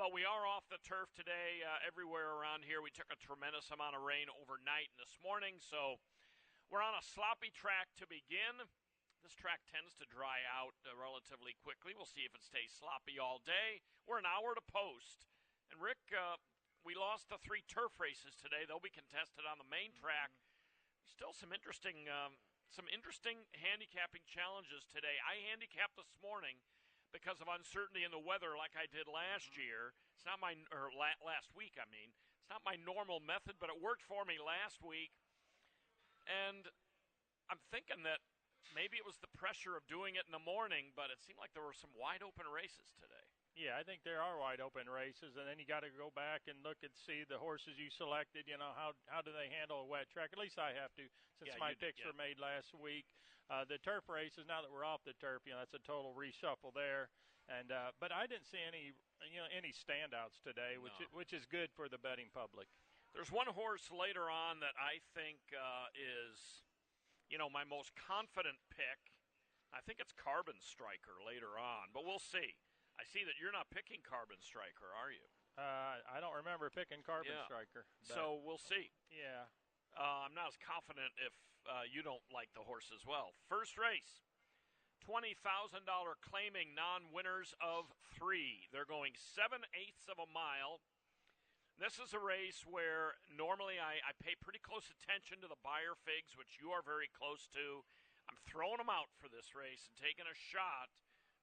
But we are off the turf today everywhere around here. We took a tremendous amount of rain overnight and this morning, so we're on a sloppy track to begin. This track tends to dry out relatively quickly. We'll see if it stays sloppy all day. We're an hour to post. And, Rick, we lost the 3 turf races today. They'll be contested on the main track. Still some interesting handicapping challenges today. I handicapped this morning because of uncertainty in the weather like I did last year. It's not last week, I mean. It's not my normal method, but it worked for me last week. And I'm thinking that maybe it was the pressure of doing it in the morning, but it seemed like there were some wide-open races today. Yeah, I think there are wide-open races, and then you got to go back and look and see the horses you selected, how do they handle a wet track. At least I have to, since my picks were made last week. The turf races, now that we're off the turf, that's a total reshuffle there. And but I didn't see any standouts today, which is good for the betting public. There's one horse later on that I think is, my most confident pick. I think it's Carbon Striker later on, but we'll see. I see that you're not picking Carbon Striker, are you? I don't remember picking Carbon Striker. So we'll see. Yeah. I'm not as confident if you don't like the horse as well. First race, $20,000 claiming non-winners of 3. They're going 7/8 of a mile. This is a race where normally I pay pretty close attention to the Beyer figs, which you are very close to. I'm throwing them out for this race and taking a shot.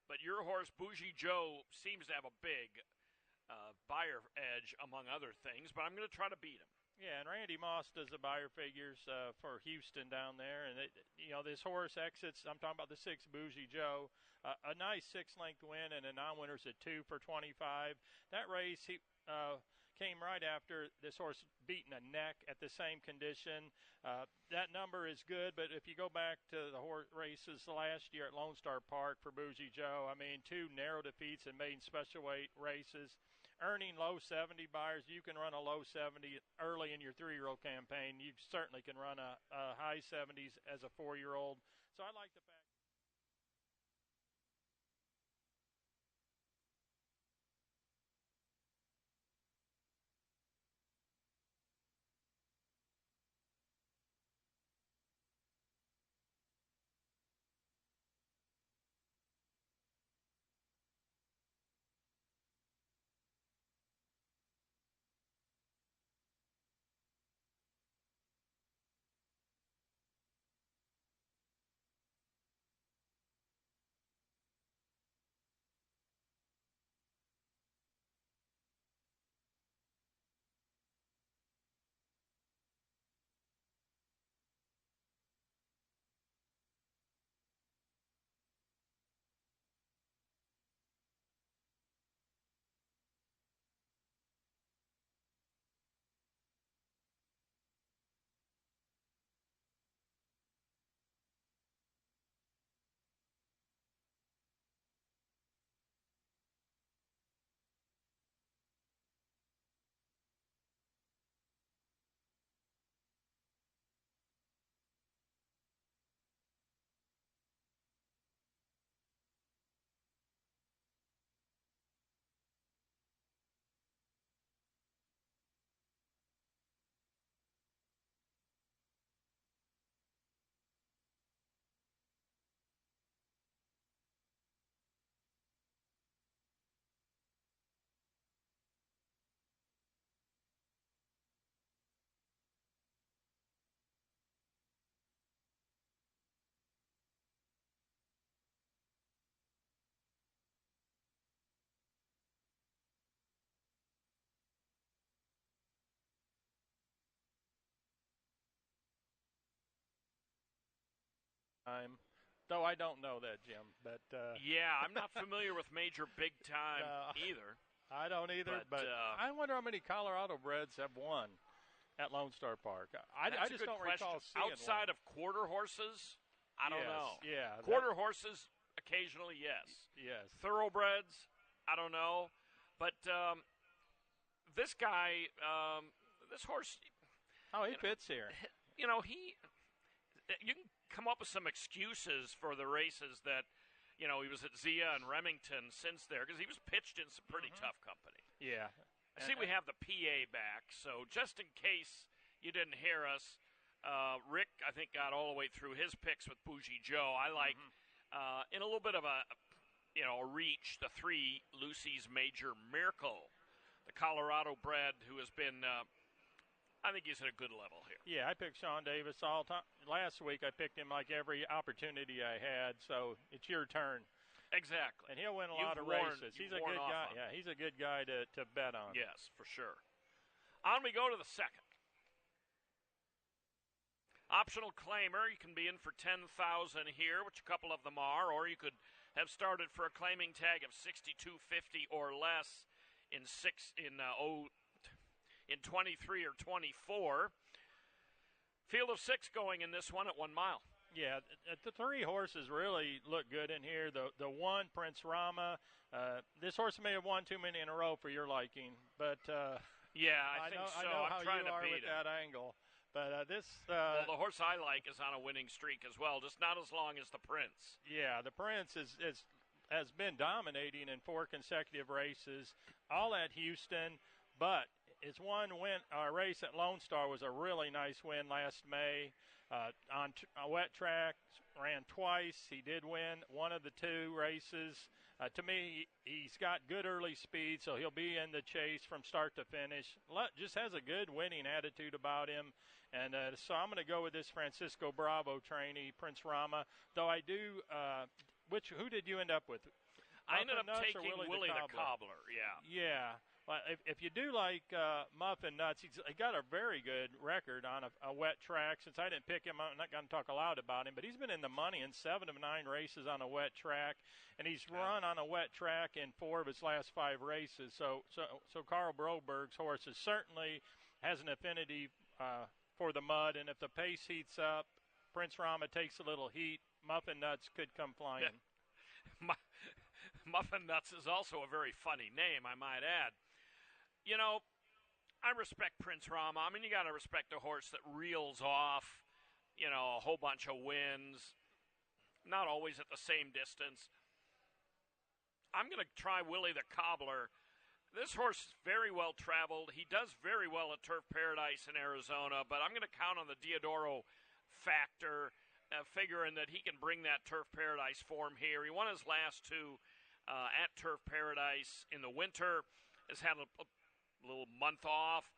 But your horse, Bougie Joe, seems to have a big Beyer edge, among other things. But I'm going to try to beat him. Yeah, and Randy Moss does the Beyer figures for Houston down there. And, this horse exits, I'm talking about the 6 Bougie Joe, a nice 6-length win and a non-winner's at 2 for 25. That race, he came right after this horse beating a neck at the same condition. That number is good, but if you go back to the horse races last year at Lone Star Park for Bougie Joe, 2 narrow defeats in maiden special weight races, earning low 70 Beyers. You can run a low 70 early in your 3-year-old campaign. You certainly can run a high 70s as a 4-year-old. So I like the fact. Though I don't know that, Jim. But I'm not familiar with Major Big Time either. I don't either, but I wonder how many Colorado breds have won at Lone Star Park. I just don't recall seeing outside one. of quarter horses, I don't know. Yeah, quarter horses, occasionally, yes. Yes. Thoroughbreds, I don't know. But this guy, this horse. Oh, he fits here. You can come up with some excuses for the races that, he was at Zia and Remington since there, because he was pitched in some pretty tough company. Yeah. I see we have the PA back, so just in case you didn't hear us, Rick, I think, got all the way through his picks with Bougie Joe. I like, in a little bit of a reach, the 3 Lucy's Major Miracle, the Colorado bred who has been, I think he's at a good level here. Yeah, I picked Sean Davis all time. Last week I picked him like every opportunity I had, so it's your turn. Exactly. And he'll win a lot of races. He's a good guy. Yeah, he's a good guy to bet on. Yes, for sure. On we go to the second. Optional claimer, you can be in for $10,000 here, which a couple of them are, or you could have started for a claiming tag of $62.50 or less in 23 or 24. Field of 6 going in this one at 1 mile. Yeah, the 3 horses really look good in here. The one, Prince Rama, this horse may have won too many in a row for your liking, but yeah, I think so. I know how trying you to are beat with that angle. But well, the horse I like is on a winning streak as well, just not as long as the Prince. Yeah, the Prince has been dominating in 4 consecutive races, all at Houston, but his one race at Lone Star was a really nice win last May. On a wet track, ran twice. He did win one of the 2 races. To me, he's got good early speed, so he'll be in the chase from start to finish. Just has a good winning attitude about him. And so I'm going to go with this Francisco Bravo trainee, Prince Rama. Though I do, who did you end up with? I ended up taking Willie the Cobbler. Yeah. Yeah. Well, if you do like Muffin Nuts, he got a very good record on a wet track. Since I didn't pick him, I'm not going to talk a lot about him, but he's been in the money in 7 of 9 races on a wet track, and he's run on a wet track in 4 of his last 5 races. So Carl Broberg's horse certainly has an affinity for the mud, and if the pace heats up, Prince Rama takes a little heat, Muffin Nuts could come flying. Yeah. Muffin Nuts is also a very funny name, I might add. You know, I respect Prince Rama. I mean, you got to respect a horse that reels off, a whole bunch of wins, not always at the same distance. I'm going to try Willie the Cobbler. This horse is very well traveled. He does very well at Turf Paradise in Arizona, but I'm going to count on the Diodoro factor, figuring that he can bring that Turf Paradise form here. He won his last 2 at Turf Paradise in the winter, has had a little month off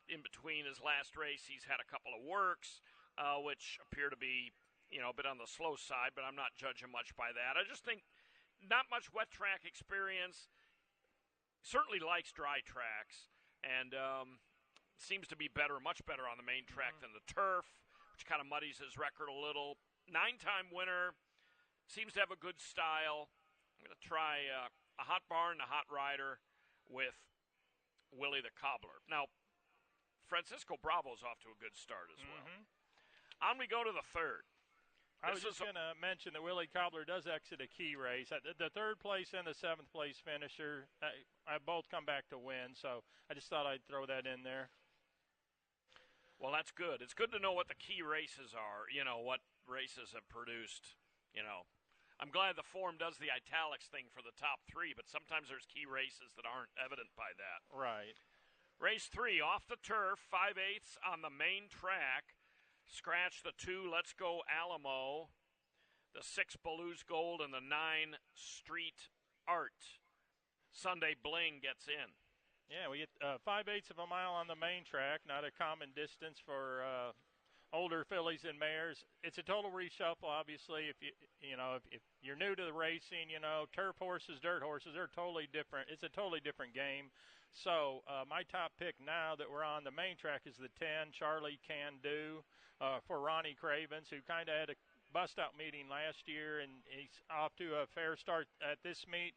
in between his last race. He's had a couple of works, which appear to be, a bit on the slow side, but I'm not judging much by that. I just think not much wet track experience. Certainly likes dry tracks, and seems to be much better on the main track than the turf, which kind of muddies his record a little. 9-time winner, seems to have a good style. I'm going to try a hot barn and a hot rider with Willie the Cobbler. Now, Francisco Bravo's off to a good start as well. On we go to the third. I was just going to mention that Willie Cobbler does exit a key race. The 3rd place and the 7th place finisher, I both come back to win, so I just thought I'd throw that in there. Well, that's good. It's good to know what the key races are, what races have produced, I'm glad the form does the italics thing for the top 3, but sometimes there's key races that aren't evident by that. Right. Race 3, off the turf, 5/8 on the main track. Scratch the 2, Let's Go Alamo, the 6 Belouse Gold, and the 9 Street Art. Sunday Bling gets in. Yeah, we get 5/8 of a mile on the main track, not a common distance for older fillies and mares. It's a total reshuffle, obviously. If you're new to the racing, turf horses, dirt horses, they're totally different. It's a totally different game. So my top pick now that we're on the main track is the 10, Charlie Can Do, for Ronnie Cravens, who kind of had a bust-out meeting last year, and he's off to a fair start at this meet.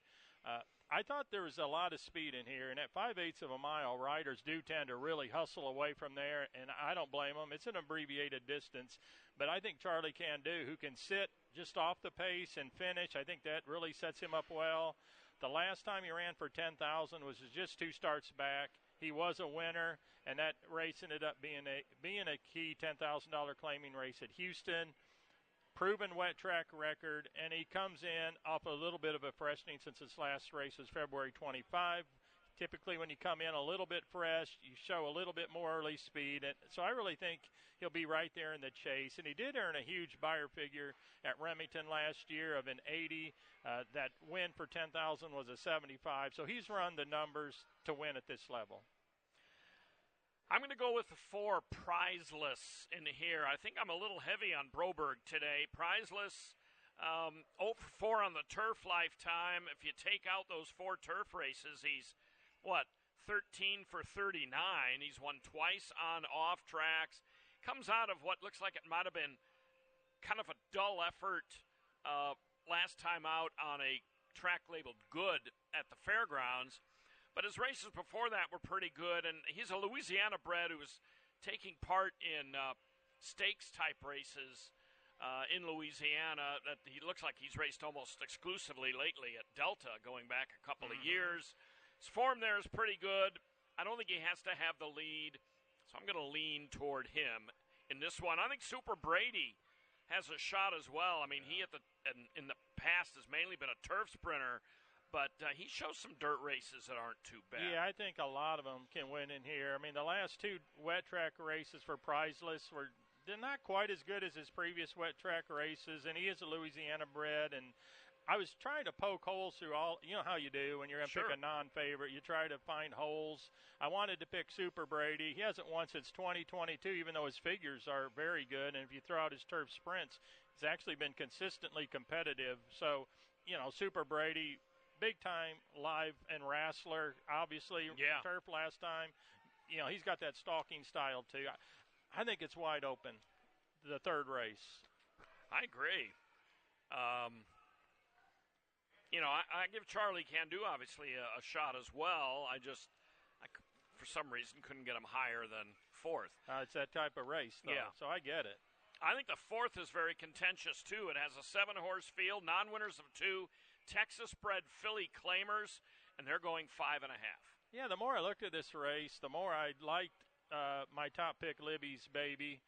I thought there was a lot of speed in here, and at 5/8 of a mile, riders do tend to really hustle away from there, and I don't blame them. It's an abbreviated distance, but I think Charlie Can Do, who can sit just off the pace and finish, I think that really sets him up well. The last time he ran for 10,000 was just 2 starts back. He was a winner, and that race ended up being a key $10,000 claiming race at Houston. Proven wet track record, and he comes in off a little bit of a freshening since his last race was February 25. Typically, when you come in a little bit fresh, you show a little bit more early speed. And so I really think he'll be right there in the chase. And he did earn a huge buyer figure at Remington last year of an 80. That win for 10,000 was a 75. So he's run the numbers to win at this level. I'm going to go with the 4 Prizeless in here. I think I'm a little heavy on Broberg today. Prizeless, 0 for 4 on the turf lifetime. If you take out those 4 turf races, he's, 13 for 39. He's won twice on off tracks. Comes out of what looks like it might have been kind of a dull effort last time out on a track labeled good at the fairgrounds. But his races before that were pretty good, and he's a Louisiana bred who was taking part in stakes-type races in Louisiana. That he looks like he's raced almost exclusively lately at Delta, going back a couple of years. His form there is pretty good. I don't think he has to have the lead, so I'm going to lean toward him in this one. I think Super Brady has a shot as well. I mean, he in the past has mainly been a turf sprinter, but he shows some dirt races that aren't too bad. Yeah, I think a lot of them can win in here. I mean, the last 2 wet track races for Prizeless they're not quite as good as his previous wet track races, and he is a Louisiana bred. And I was trying to poke holes through all, you know how you do when you're going to pick a non-favorite. You try to find holes. I wanted to pick Super Brady. He hasn't won since 2022, even though his figures are very good. And if you throw out his turf sprints, he's actually been consistently competitive. So, Super Brady, big time live and wrestler, obviously. Yeah. Turf last time. He's got that stalking style too. I think it's wide open, the third race. I agree. I give Charlie Can-Do obviously a shot as well. I for some reason couldn't get him higher than 4th. It's that type of race, though. Yeah. So I get it. I think the 4th is very contentious too. It has a 7-horse field, non-winners of 2. Texas-bred filly claimers, and they're going 5.5. Yeah, the more I looked at this race, the more I liked my top pick, Libby's Baby.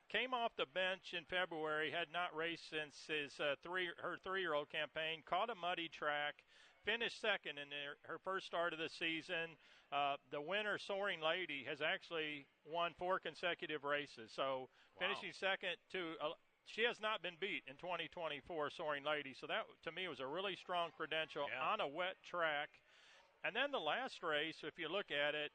Came off the bench in February, had not raced since her 3-year-old campaign, caught a muddy track, finished second in her first start of the season. The winner, Soaring Lady, has actually won 4 consecutive races. So finishing second she has not been beat in 2024, Soaring Lady. So that, to me, was a really strong credential on a wet track. And then the last race, if you look at it,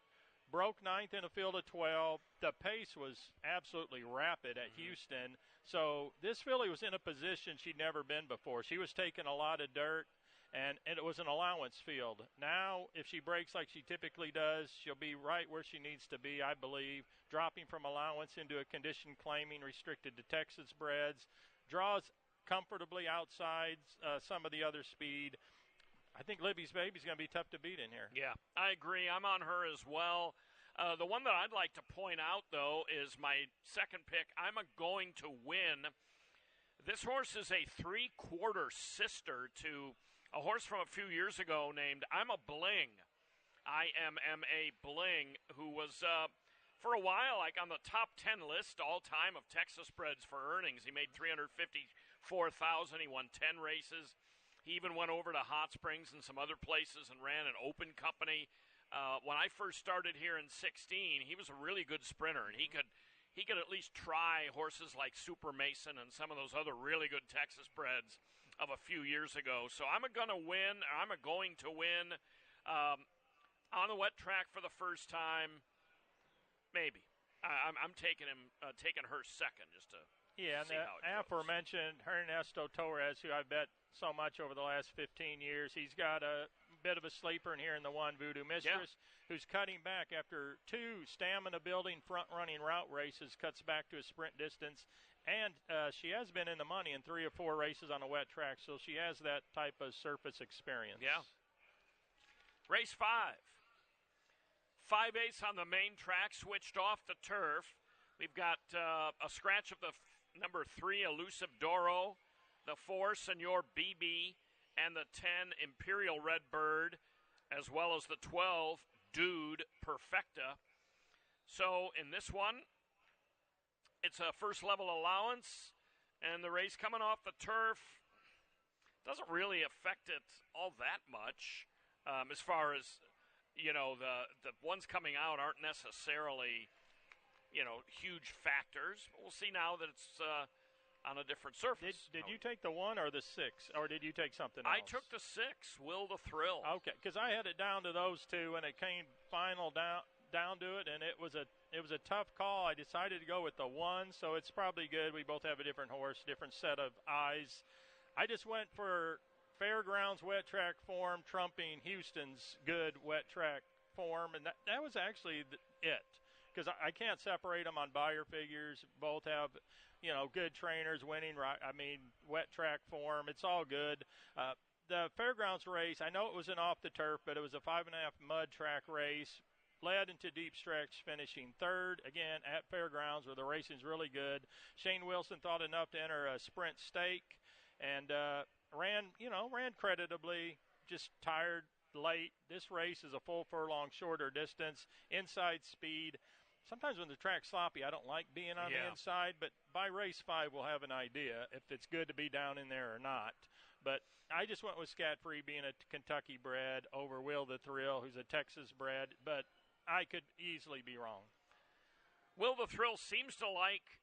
broke 9th in a field of 12. The pace was absolutely rapid at Houston. So this filly was in a position she'd never been before. She was taking a lot of dirt, and it was an allowance field. Now, if she breaks like she typically does, she'll be right where she needs to be, I believe, dropping from allowance into a condition claiming restricted to Texas breds. Draws comfortably outside some of the other speed. I think Libby's Baby's going to be tough to beat in here. Yeah, I agree. I'm on her as well. The one that I'd like to point out, though, is my second pick. I'm going to win. This horse is a 3/4 sister to a horse from a few years ago named I'm a Bling, IMMA Bling, who was for a while like on the top 10 list all time of Texas breds for earnings. He made $354,000. He won 10 races. He even went over to Hot Springs and some other places and ran an open company. When I first started here in 2016, he was a really good sprinter, and he could at least try horses like Super Mason and some of those other really good Texas breds of a few years ago. So I'm going to win on the wet track for the first time. Maybe. I'm taking her second just to see how it goes. Aforementioned Ernesto Torres, who I've bet so much over the last 15 years. He's got a bit of a sleeper in here in the one, Voodoo Mistress, who's cutting back after 2 stamina-building front-running route races, cuts back to a sprint distance. And she has been in the money in 3 or 4 races on a wet track, so she has that type of surface experience. Yeah. Race 5. 5/8 on the main track, switched off the turf. We've got a scratch of the number 3, Elusive Doro, the 4, Senor BB, and the 10, Imperial Red Bird, as well as the 12, Dude Perfecta. So in this one, it's a first-level allowance, and the race coming off the turf doesn't really affect it all that much as far as the ones coming out aren't necessarily, huge factors. But we'll see now that it's on a different surface. Did you take the 1 or the 6, or did you take something else? I took the 6, Will the Thrill. Okay, because I had it down to those two, and it came final down to it, and it was a tough call. I decided to go with the 1, so it's probably good. We both have a different horse, different set of eyes. I just went for Fairgrounds wet track form trumping Houston's good wet track form, and that was actually it. Because I can't separate them on buyer figures. Both have, good trainers winning. Wet track form. It's all good. The Fairgrounds race, I know it was an off the turf, but it was a 5.5 mud track race. Led into deep stretch, finishing third, again, at Fairgrounds, where the racing's really good. Shane Wilson thought enough to enter a sprint stake and ran creditably, just tired, late. This race is a full furlong shorter distance, inside speed. Sometimes when the track's sloppy, I don't like being on the inside, but by race 5, we'll have an idea if it's good to be down in there or not. But I just went with Scat Free being a Kentucky bred over Will the Thrill, who's a Texas bred, but I could easily be wrong. Will the Thrill seems to like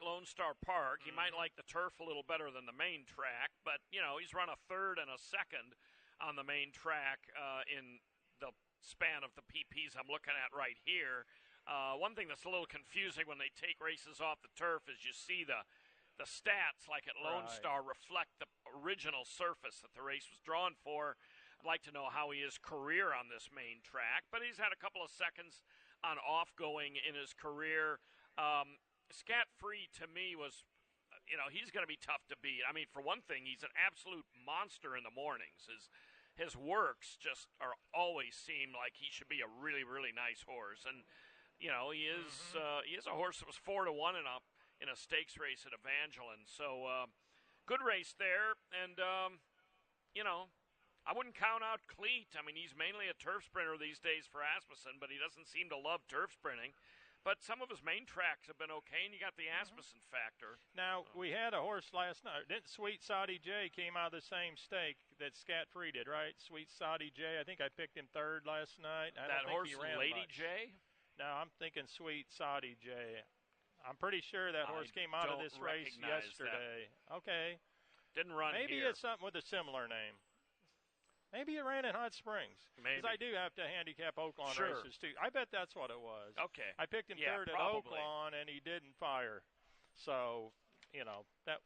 Lone Star Park. He might like the turf a little better than the main track, but, he's run a third and a second on the main track in the span of the PPs I'm looking at right here. One thing that's a little confusing when they take races off the turf is you see the stats, like at Lone Star, reflect the original surface that the race was drawn for. I'd like to know how he is career on this main track, but he's had a couple of seconds on off-going in his career. Scat Free, to me, was, he's going to be tough to beat. I mean, for one thing, he's an absolute monster in the mornings. His works just always seem like he should be a really, really nice horse. And, he is a horse that was 4-1 in a stakes race at Evangeline. So, good race there. And, I wouldn't count out Cleat. I mean, he's mainly a turf sprinter these days for Asmussen, but he doesn't seem to love turf sprinting. But some of his main tracks have been okay, and you got the Asmussen factor. Now, we had a horse last night. Didn't Sweet Saudi J came out of the same stake that Scat Free did, right? Sweet Saudi J. I think I picked him third last night. That horse, Lady J? No, I'm thinking Sweet Saudi J. I'm pretty sure that horse came out of this race yesterday. That. Okay. Didn't run Maybe here. It's something with a similar name. Maybe it ran in Hot Springs. Maybe. Because I do have to handicap Oaklawn races, too. I bet that's what it was. Okay. I picked him third at Oaklawn, and he didn't fire. So, that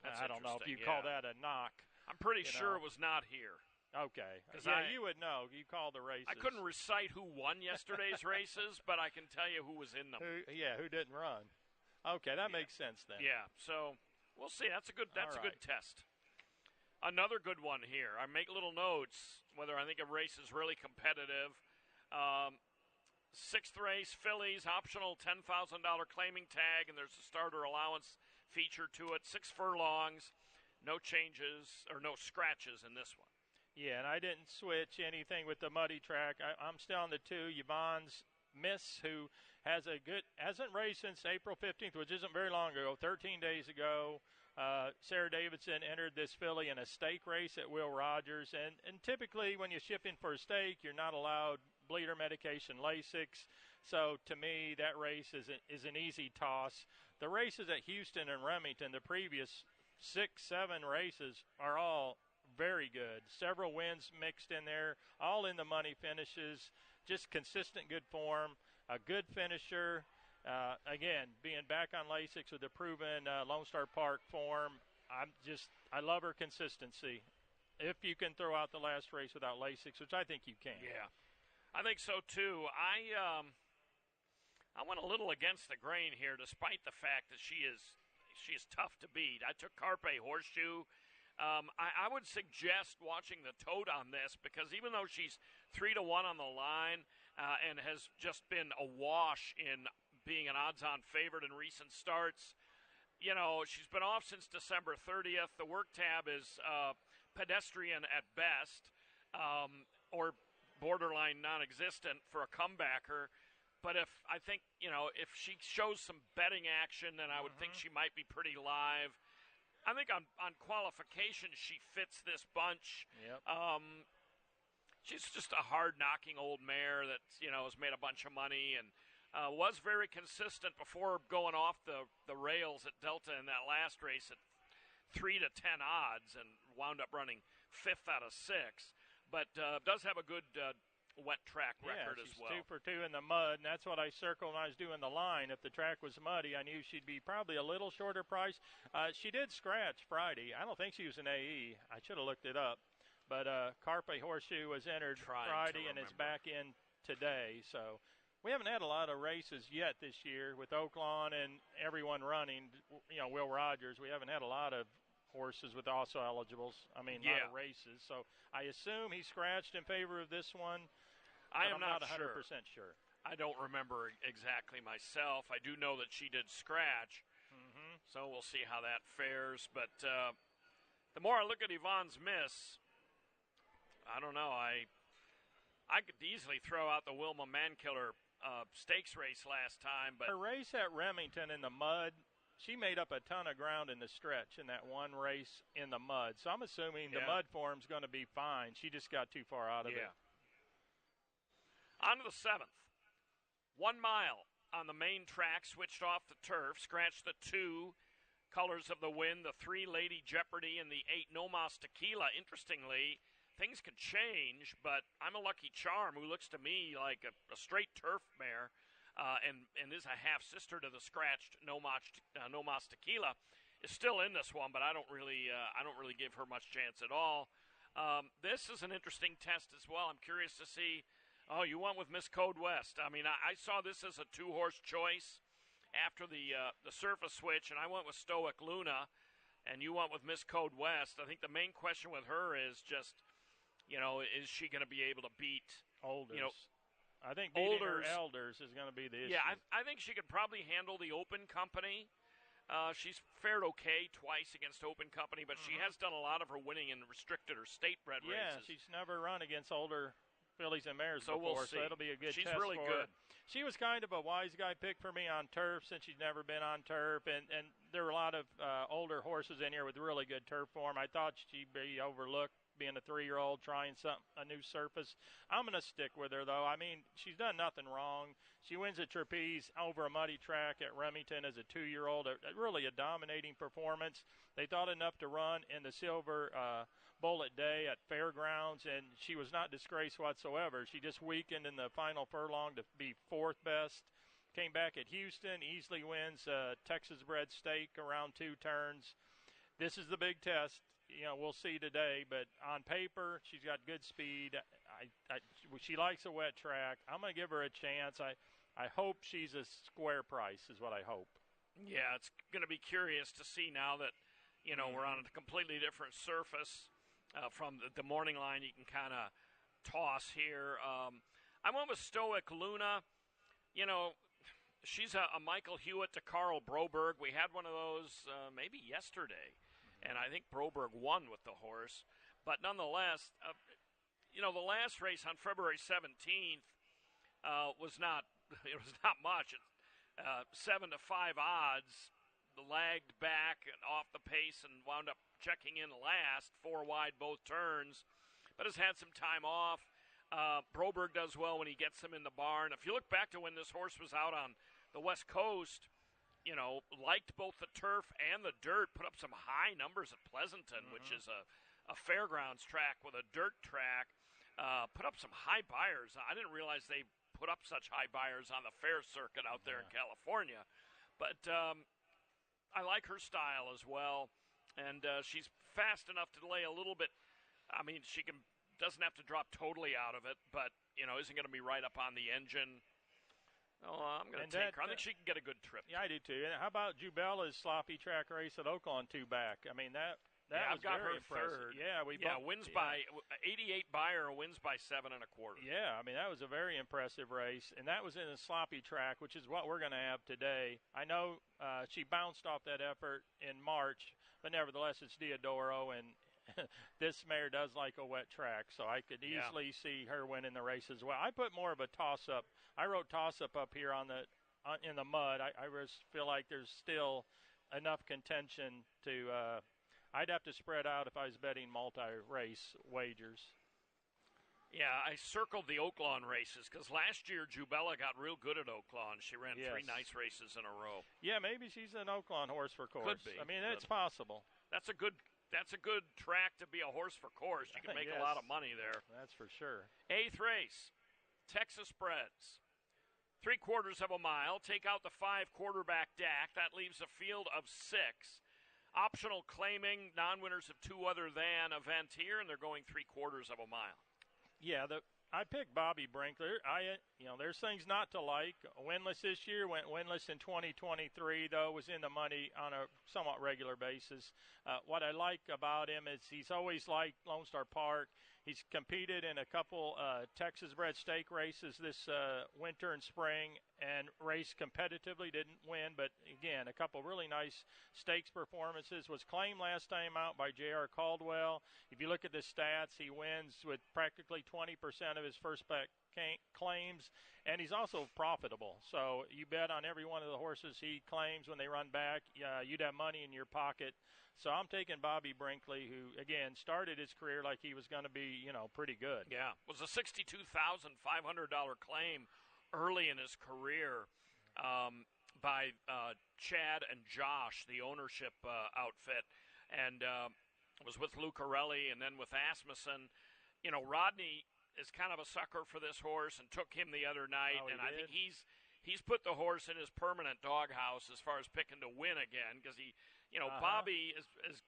I don't know if you call that a knock. I'm pretty sure it was not here. Okay. You would know. You called the races. I couldn't recite who won yesterday's races, but I can tell you who was in them. Who didn't run. Okay, that makes sense then. Yeah, so we'll see. That's a good test. Another good one here. I make little notes whether I think a race is really competitive. Sixth race, Phillies, optional $10,000 claiming tag, and there's a starter allowance feature to it. 6 furlongs, no changes or no scratches in this one. Yeah, and I didn't switch anything with the muddy track. I'm still on the 2, Yvonne's Miss, who hasn't raced since April 15th, which isn't very long ago, 13 days ago. Sarah Davidson entered this filly in a stake race at Will Rogers, and typically when you ship in for a stake, you're not allowed bleeder medication Lasix. So to me, that race is an easy toss. The races at Houston and Remington, the previous 6-7 races, are all very good. Several wins mixed in there, all in the money finishes, just consistent good form, a good finisher. Again, being back on Lasix with a proven Lone Star Park form, I love her consistency. If you can throw out the last race without Lasix, which I think you can. Yeah, I think so too. I went a little against the grain here, despite the fact that she is tough to beat. I took Carpe Horseshoe. I would suggest watching the tote on this, because even though she's 3-1 on the line and has just been awash in being an odds-on favorite in recent starts, she's been off since December 30th. The work tab is pedestrian at best, or borderline non-existent for a comebacker. But if she shows some betting action, then I would think she might be pretty live. I think on qualification she fits this bunch. Yep. She's just a hard-knocking old mare that has made a bunch of money and was very consistent before going off the rails at Delta in that last race at 3 to 10 odds and wound up running 5th out of 6. But does have a good wet track record as well. She's 2 for 2 in the mud, and that's what I circled when I was doing the line. If the track was muddy, I knew she'd be probably a little shorter price. She did scratch Friday. I don't think she was an AE. I should have looked it up. But Carpe Horseshoe was entered Friday and is back in today. So we haven't had a lot of races yet this year with Oaklawn and everyone running. Will Rogers, we haven't had a lot of horses with also eligibles. A lot of races. So I assume he scratched in favor of this one. I am not 100% sure. I don't remember exactly myself. I do know that she did scratch. Mm-hmm. So we'll see how that fares. But the more I look at Yvonne's Miss, I don't know. I could easily throw out the Wilma Mankiller stakes race last time. But her race at Remington in the mud, she made up a ton of ground in the stretch in that one race in the mud. So I'm assuming the mud form's going to be fine. She just got too far out of it. On to the 7th. 1 mile on the main track, switched off the turf, scratched the 2 Colors of the Wind, the 3 Lady Jeopardy, and the 8 Nomas Tequila. Interestingly, things could change, but I'm a Lucky Charm, who looks to me like a straight turf mare, and is a half-sister to the scratched Nomas Tequila, is still in this one, but I don't really give her much chance at all. This is an interesting test as well. I'm curious to see. Oh, you went with Miss Code West. I saw this as a 2-horse choice after the surface switch, and I went with Stoic Luna, and you went with Miss Code West. I think the main question with her is just, is she going to be able to beat Olders? I think beating her Elders is going to be the issue. Yeah, I think she could probably handle the Open Company. She's fared okay twice against Open Company, but she has done a lot of her winning in restricted or state-bred races. Yeah, she's never run against older fillies and mares before, we'll see. So that'll be a good She's test really for good. her. She was kind of a wise guy pick for me on turf since she's never been on turf, and there were a lot of older horses in here with really good turf form. I thought she'd be overlooked being a 3-year-old trying a new surface. I'm going to stick with her, though. She's done nothing wrong. She wins a trapeze over a muddy track at Remington as a 2-year-old, really a dominating performance. They thought enough to run in the Silver Bullet Day at Fairgrounds, and she was not disgraced whatsoever. She just weakened in the final furlong to be 4th best. Came back at Houston, easily wins Texas Bred Stake around 2 turns. This is the big test. We'll see today, but on paper, she's got good speed. She likes a wet track. I'm going to give her a chance. I hope she's a square price is what I hope. Yeah, it's going to be curious to see now that, we're on a completely different surface from the morning line. You can kind of toss here. I went with Stoic Luna. She's a Michael Hewitt to Carl Broberg. We had one of those maybe yesterday. And I think Broberg won with the horse. But nonetheless, the last race on February 17th was not much. 7 to 5 odds, lagged back and off the pace and wound up checking in last, 4 wide both turns, but has had some time off. Broberg does well when he gets him in the barn. If you look back to when this horse was out on the West Coast, liked both the turf and the dirt, put up some high numbers at Pleasanton, which is a fairgrounds track with a dirt track, put up some high buyers. I didn't realize they put up such high buyers on the fair circuit out there in California. But I like her style as well, and she's fast enough to lay a little bit. She doesn't have to drop totally out of it, but, isn't going to be right up on the engine. Oh, I'm going to take her. I think she can get a good trip. Yeah, I do too. And how about Jubella's sloppy track race at Oaklawn 2-back? That was I've got very her impressive. third. Wins by 88 buyer, wins by 7 1/4. Yeah, that was a very impressive race, and that was in a sloppy track, which is what we're going to have today. I know she bounced off that effort in March, but nevertheless, it's Diodoro, and this mare does like a wet track, so I could easily see her winning the race as well. I put more of a toss-up. I wrote toss-up up here in the mud. I just feel like there's still enough contention to I'd have to spread out if I was betting multi-race wagers. Yeah, I circled the Oaklawn races because last year Jubella got real good at Oaklawn. She ran 3 nice races in a row. Yeah, maybe she's an Oaklawn horse for course. Could be. I mean, it's possible. That's a good track to be a horse for course. You can make a lot of money there. That's for sure. 8th race, Texas Breds. 3/4 of a mile. Take out the 5 quarterback DAC. That leaves a field of 6. Optional claiming, non-winners of 2 other than event here, and they're going 3/4 of a mile. Yeah, I picked Bobby Brinkler. There's things not to like. Winless this year, went winless in 2023, though, was in the money on a somewhat regular basis. What I like about him is he's always liked Lone Star Park. He's competed in a couple Texas bred stake races this winter and spring and raced competitively, didn't win, but again, a couple really nice stakes performances. Was claimed last time out by J.R. Caldwell. If you look at the stats, he wins with practically 20% of his first back claims, and he's also profitable. So you bet on every one of the horses he claims when they run back, you'd have money in your pocket. So I'm taking Bobby Brinkley, who, again, started his career like he was going to be, pretty good. Yeah, it was a $62,500 claim early in his career by Chad and Josh, the ownership outfit, and was with Lucarelli and then with Asmussen. Rodney is kind of a sucker for this horse and took him the other night, and I think he's put the horse in his permanent doghouse as far as picking to win again because he, Bobby is as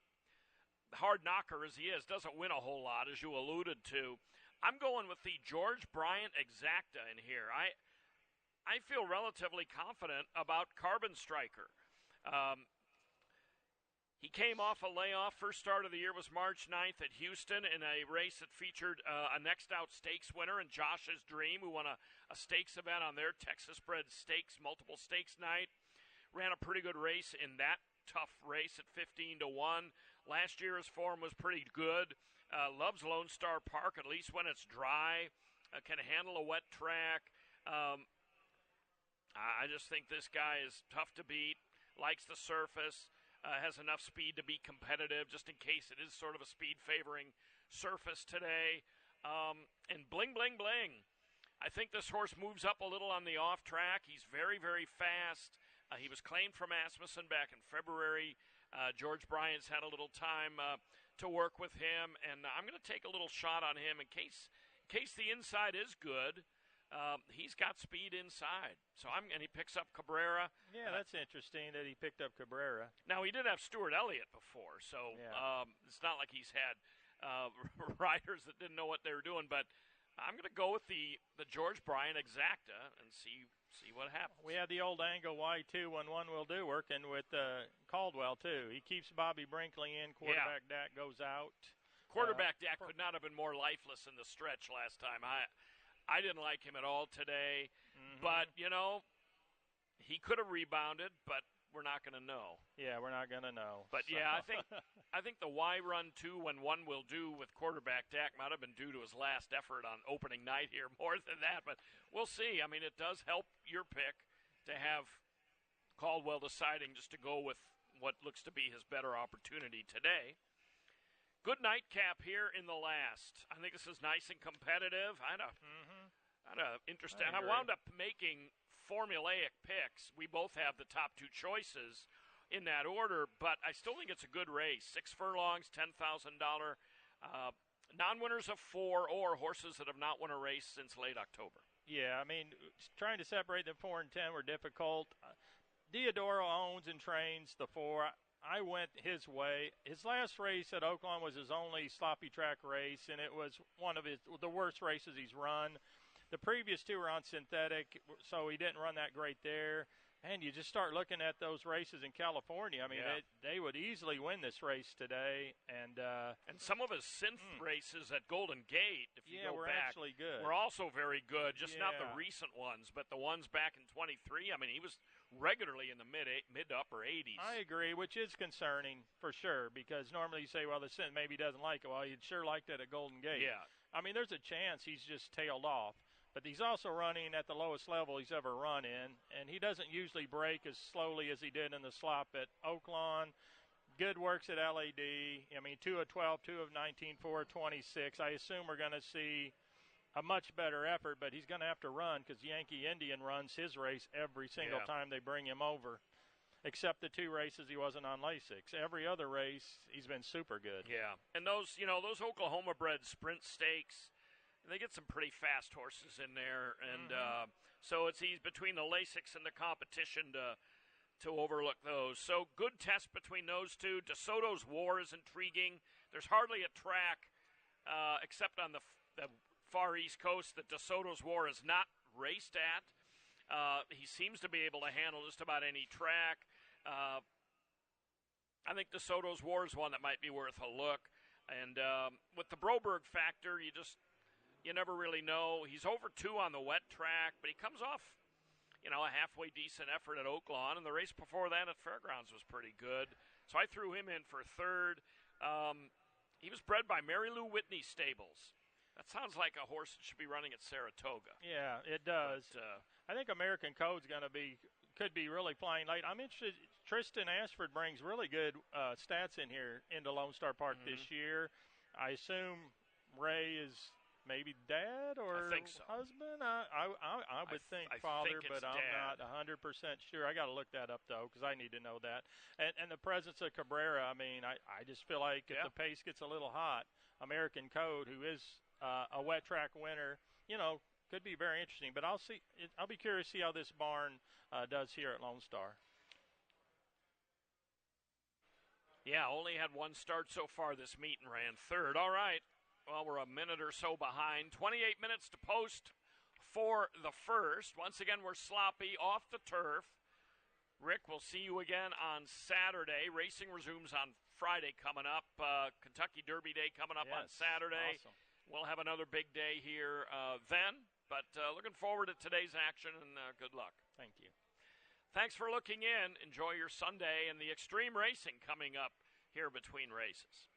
hard knocker as he is, doesn't win a whole lot, as you alluded to. I'm going with the George Bryant Exacta in here. I feel relatively confident about Carbon Striker. He came off a layoff. First start of the year was March 9th at Houston in a race that featured a Next Out Stakes winner and Josh's Dream, who won a stakes event on their Texas bred stakes, multiple stakes night. Ran a pretty good race in that tough race at 15-1. Last year his form was pretty good. Loves Lone Star Park, at least when it's dry. Can handle a wet track. I just think this guy is tough to beat, likes the surface. Has enough speed to be competitive, just in case it is sort of a speed-favoring surface today. And bling, bling, bling. I think this horse moves up a little on the off track. He's very, very fast. He was claimed from Asmussen back in February. George Bryant's had a little time to work with him, and I'm going to take a little shot on him in case the inside is good. He's got speed inside, and he picks up Cabrera. Yeah, that's interesting that he picked up Cabrera. Now he did have Stuart Elliott before, so it's not like he's had riders that didn't know what they were doing. But I'm going to go with the George Bryant Exacta and see what happens. We had the old angle Y2 when one will do working with Caldwell too. He keeps Bobby Brinkley in. Quarterback DAC goes out. Quarterback DAC could not have been more lifeless in the stretch last time. I didn't like him at all today, but, he could have rebounded, but we're not going to know. Yeah, we're not going to know. But, I think the Y run, too, when one will do with quarterback DAC might have been due to his last effort on opening night here more than that, but we'll see. I mean, it does help your pick to have Caldwell deciding just to go with what looks to be his better opportunity today. Good nightcap here in the last. I think this is nice and competitive. I had a interesting. I wound up making formulaic picks. We both have the top 2 choices in that order, but I still think it's a good race. 6 furlongs, $10,000. Non-winners of 4 or horses that have not won a race since late October. Yeah, I mean, trying to separate the 4 and 10 were difficult. Diodoro owns and trains the 4. I went his way. His last race at Oaklawn was his only sloppy track race, and it was one of the worst races he's run. The previous 2 were on synthetic, so he didn't run that great there. And you just start looking at those races in California. I mean, they would easily win this race today. And some of his synth races at Golden Gate, if you go were back, actually good. Were also very good. Just not the recent ones, but the ones back in 23. I mean, he was regularly in the mid to upper 80s. I agree, which is concerning for sure, because normally you say, well, the synth maybe doesn't like it. Well, he'd sure liked it at Golden Gate. Yeah. I mean, there's a chance he's just tailed off. But he's also running at the lowest level he's ever run in, and he doesn't usually break as slowly as he did in the slop at Oaklawn. Good works at LAD. I mean, 2 of 12, 2 of 19, 4 of 26. I assume we're going to see a much better effort, but he's going to have to run because Yankee Indian runs his race every single time they bring him over, except the 2 races he wasn't on Lasix. Every other race, he's been super good. Yeah, and those Oklahoma-bred sprint stakes, they get some pretty fast horses in there, and so it's easy between the Lasix and the competition to overlook those. So good test between those two. DeSoto's War is intriguing. There's hardly a track, except on the far East Coast, that DeSoto's War is not raced at. He seems to be able to handle just about any track. I think DeSoto's War is one that might be worth a look. And with the Broberg factor, you never really know. He's over 2 on the wet track, but he comes off, a halfway decent effort at Oaklawn, and the race before that at Fairgrounds was pretty good. So I threw him in for 3rd. He was bred by Mary Lou Whitney Stables. That sounds like a horse that should be running at Saratoga. Yeah, it does. But, I think American Code's could be really flying late. I'm interested. Tristan Ashford brings really good stats in here into Lone Star Park this year. I assume Ray is maybe dad or husband. I would think father, but I'm not 100% sure. I got to look that up though because I need to know that. And the presence of Cabrera. I mean, I just feel like if the pace gets a little hot, American Code, who is a wet track winner, could be very interesting. But I'll be curious to see how this barn does here at Lone Star. Yeah, only had 1 start so far this meet and ran 3rd. All right. Well, we're a minute or so behind. 28 minutes to post for the first. Once again, we're sloppy off the turf. Rick, we'll see you again on Saturday. Racing resumes on Friday coming up. Kentucky Derby Day coming up on Saturday. Awesome. We'll have another big day here then. But looking forward to today's action, and good luck. Thank you. Thanks for looking in. Enjoy your Sunday and the extreme racing coming up here between races.